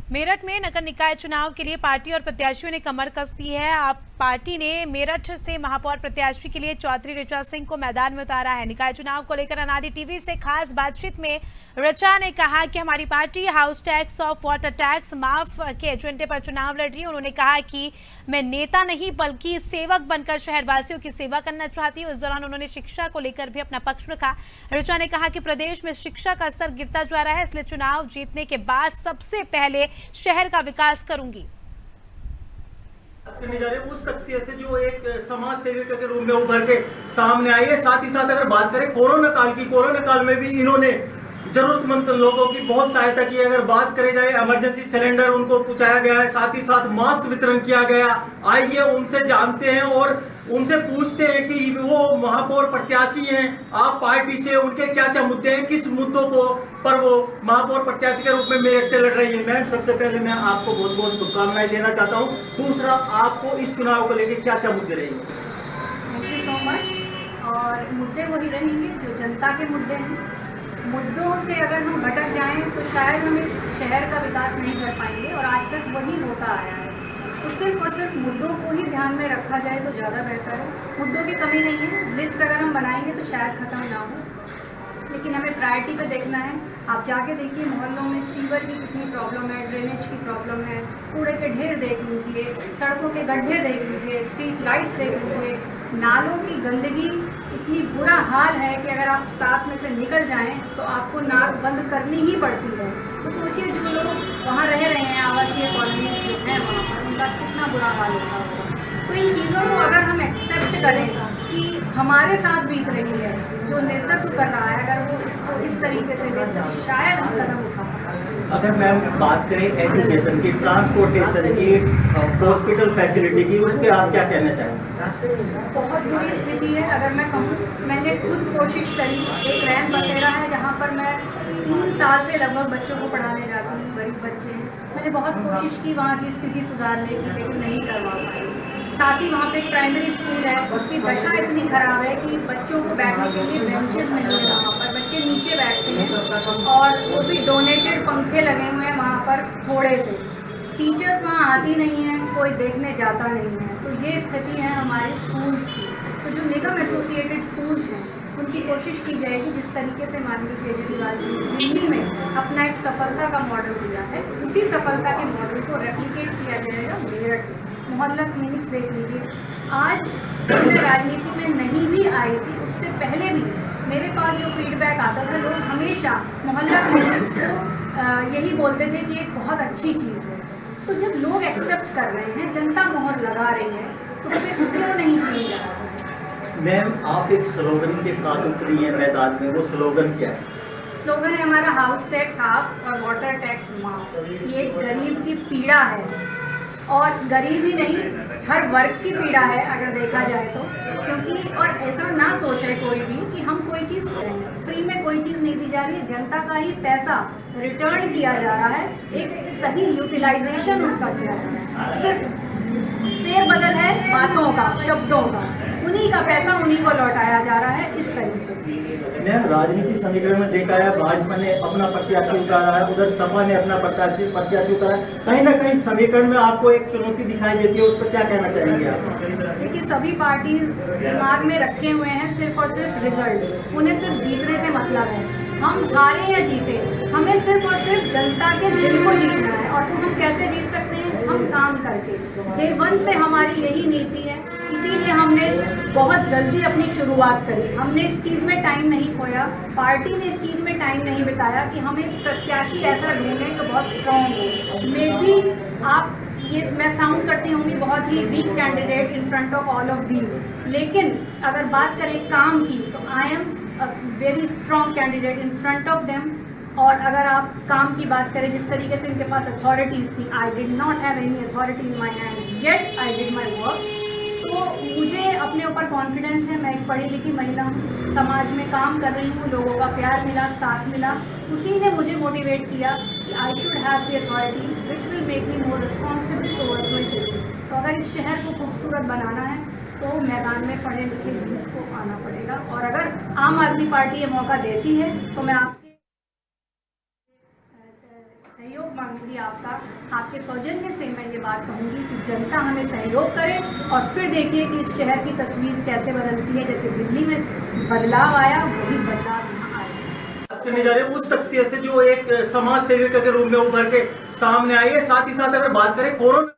मेरठ में नगर निकाय चुनाव के लिए पार्टी और प्रत्याशियों ने कमर कस दी है। आप पार्टी ने मेरठ से महापौर प्रत्याशी के लिए चौधरी ऋचा सिंह को मैदान में उतारा है। निकाय चुनाव को लेकर अनादि टीवी से खास बातचीत में ऋचा ने कहा कि हमारी पार्टी हाउस टैक्स और वाटर टैक्स माफ के एजेंडे पर चुनाव लड़ रही है। उन्होंने कहा कि मैं नेता नहीं बल्कि सेवक बनकर शहरवासियों की सेवा करना चाहती हूँ। इस दौरान उन्होंने शिक्षा को लेकर भी अपना पक्ष रखा। ऋचा ने कहा कि प्रदेश में शिक्षा का स्तर गिरता जा रहा है, इसलिए चुनाव जीतने के बाद सबसे पहले शहर का विकास करूंगी। करने जा रहे हैं उस शख्सियत से जो एक समाज सेविका के रूप में उभर के सामने आई है। साथ ही साथ अगर बात करें कोरोना काल में भी इन्होंने जरूरतमंद लोगों की बहुत सहायता की। अगर बात करें जाए इमरजेंसी सिलेंडर उनको पहुंचाया गया है, साथ ही साथ मास्क वितरण किया गया। आइए उनसे जानते हैं और उनसे पूछते हैं कि वो महापौर प्रत्याशी हैं, आप पार्टी से, उनके क्या क्या मुद्दे हैं, किस मुद्दों पर वो महापौर प्रत्याशी के रूप में मेरठ से लड़ रही है। मैम, सबसे पहले मैं आपको बहुत बहुत शुभकामनाएं देना चाहता हूँ। दूसरा, आपको इस चुनाव को लेकर क्या क्या मुद्दे रहेंगे? Thank you so much. और मुद्दे वही रहेंगे जो जनता के मुद्दे हैं। मुद्दों से अगर हम भटक जाएं तो शायद हम इस शहर का विकास नहीं कर पाएंगे, और आज तक वही होता आया है। तो सिर्फ और सिर्फ मुद्दों को ही ध्यान में रखा जाए तो ज़्यादा बेहतर है। मुद्दों की कमी नहीं है, लिस्ट अगर हम बनाएंगे तो शायद ख़त्म ना हो, लेकिन हमें प्रायोरिटी पे देखना है। आप जाके देखिए मोहल्लों में सीवर की कितनी प्रॉब्लम है, ड्रेनेज की प्रॉब्लम है, कूड़े के ढेर देख लीजिए, सड़कों के गड्ढे देख लीजिए, स्ट्रीट लाइट्स देख लीजिए, नालों की गंदगी, इतनी बुरा हाल है कि अगर आप साथ में से निकल जाएं तो आपको नाक बंद करनी ही पड़ती है। तो सोचिए जो लोग वहाँ रह रहे हैं, आवासीय कॉलोनी जो है वहाँ पर, उनका कितना बुरा हाल होता होगा। तो इन चीज़ों को अगर हम एक्सेप्ट करें कि हमारे साथ बीत रही है, जो नेतृत्व कर रहा है, अगर वो इसको इस तरीके से ले तो शायद हम कदम उठा पाएं। अगर मैम बात करें एजुकेशन की, ट्रांसपोर्टेशन की, हॉस्पिटल फैसिलिटी की, उस पर आप क्या कहना चाहेंगे? बहुत बुरी स्थिति है। अगर मैं कहूँ, मैंने खुद कोशिश करी। एक रैन बसेरा है जहाँ पर मैं 3 साल से लगभग बच्चों को पढ़ाने जाती हूँ, गरीब बच्चे हैं। मैंने बहुत कोशिश की वहाँ की स्थिति सुधारने की, लेकिन नहीं करवा पाई। साथ ही वहाँ पे एक प्राइमरी स्कूल है, उसकी दशा इतनी खराब है कि बच्चों को बैठने के लिए बेंचेस नहीं है वहाँ पर, बच्चे नीचे बैठते हैं, और वो भी डोनेटेड पंखे लगे हुए हैं वहाँ पर थोड़े से। टीचर्स वहाँ आती नहीं हैं, कोई देखने जाता नहीं है। तो ये स्थिति है हमारे स्कूल्स की। तो जो निगम एसोसिएटेड स्कूल्स हैं उनकी कोशिश की जाएगी, जिस तरीके से माननीय केजरीवाल जी दिल्ली में अपना एक सफलता का मॉडल दिया है, उसी सफलता के मॉडल को रेप्लिकेट किया जाएगा मेरठ में। मोहल्ला क्लिनिक्स देख लीजिए। आज जब मैं राजनीति में नहीं भी आई थी, उससे पहले भी मेरे पास जो फीडबैक आता था, लोग हमेशा मोहल्ला क्लिनिक्स को यही बोलते थे कि एक बहुत अच्छी चीज़ है। तो जब लोग एक्सेप्ट कर रहे हैं, जनता मोहर लगा रही है, तो फिर क्यों नहीं चेंज आ रहा है? मैम, आप एक स्लोगन के साथ उतरी हैं मैदान में, वो स्लोगन क्या है? स्लोगन है हमारा हाउस टैक्स हाफ और वाटर टैक्स माफ। ये एक गरीब की पीड़ा है, और गरीब ही नहीं, हर वर्ग की पीड़ा है अगर देखा जाए तो। क्योंकि और ऐसा ना सोचे कोई भी कि हम कोई चीज़ फ्री में कोई चीज़ नहीं दी जा रही है, जनता का ही पैसा रिटर्न किया जा रहा है, एक सही यूटिलाइजेशन उसका किया जा रहा है। सिर्फ फेरबदल है बातों का, शब्दों का, उन्हीं का पैसा उन्हीं को लौटाया जा रहा है इस तरीके से। मैम, राजनीति समीकरण में देखा है भाजपा ने अपना प्रत्याशी उतारा है, उधर सपा ने अपना प्रत्याशी उतारा है। कहीं ना कहीं समीकरण में आपको एक चुनौती दिखाई देती है, उस पर क्या कहना चाहेंगे आप? देखिए, सभी पार्टीज दिमाग में रखे हुए हैं सिर्फ और सिर्फ रिजल्ट। उन्हें सिर्फ जीतने से मतलब है। हम हारे या जीते, हमें सिर्फ और सिर्फ जनता के दिल को जीतना है। और तो हम कैसे जीत सकते हैं? हम काम करके। डे 1 से हमारी यही नीति है, इसीलिए हमने बहुत जल्दी अपनी शुरुआत करी। हमने इस चीज़ में टाइम नहीं खोया, पार्टी ने इस चीज़ में टाइम नहीं बिताया कि हम एक प्रत्याशी ऐसा ढूंढें जो बहुत स्ट्रॉन्ग हो। मे बी आप ये मैं साउंड करती होंगी बहुत ही weak candidate in front of all of these, लेकिन अगर बात करें काम की तो I am a very strong candidate in front of them. और अगर आप काम की बात करें, जिस तरीके से इनके पास अथॉरिटीज़ थी, I did not have any authority in my hand yet I did my work. तो मुझे अपने ऊपर कॉन्फिडेंस है। मैं एक पढ़ी लिखी महिला हूँ, समाज में काम कर रही हूँ, लोगों का प्यार मिला, साथ मिला, उसी ने मुझे मोटिवेट किया कि I should have the authority which will make me more responsible towards my city. तो अगर इस शहर को खूबसूरत बनाना है तो मैदान में पढ़े लिखे यूथ को आना पड़ेगा। और अगर आम आदमी पार्टी ये मौका देती है तो मैं आपके सहयोग मुख्यमंत्री आपके सौजन्य से मैं ये बात कहूँगी कि जनता हमें सहयोग करे और फिर देखिए कि इस शहर की तस्वीर कैसे बदलती है। जैसे दिल्ली में बदलाव आया, वही बदलाव यहाँ आया। करने जा रहे हैं उस शख्सियत से जो एक समाज सेविका के रूप में उभर के सामने आई है। साथ ही साथ अगर बात करें कोरोना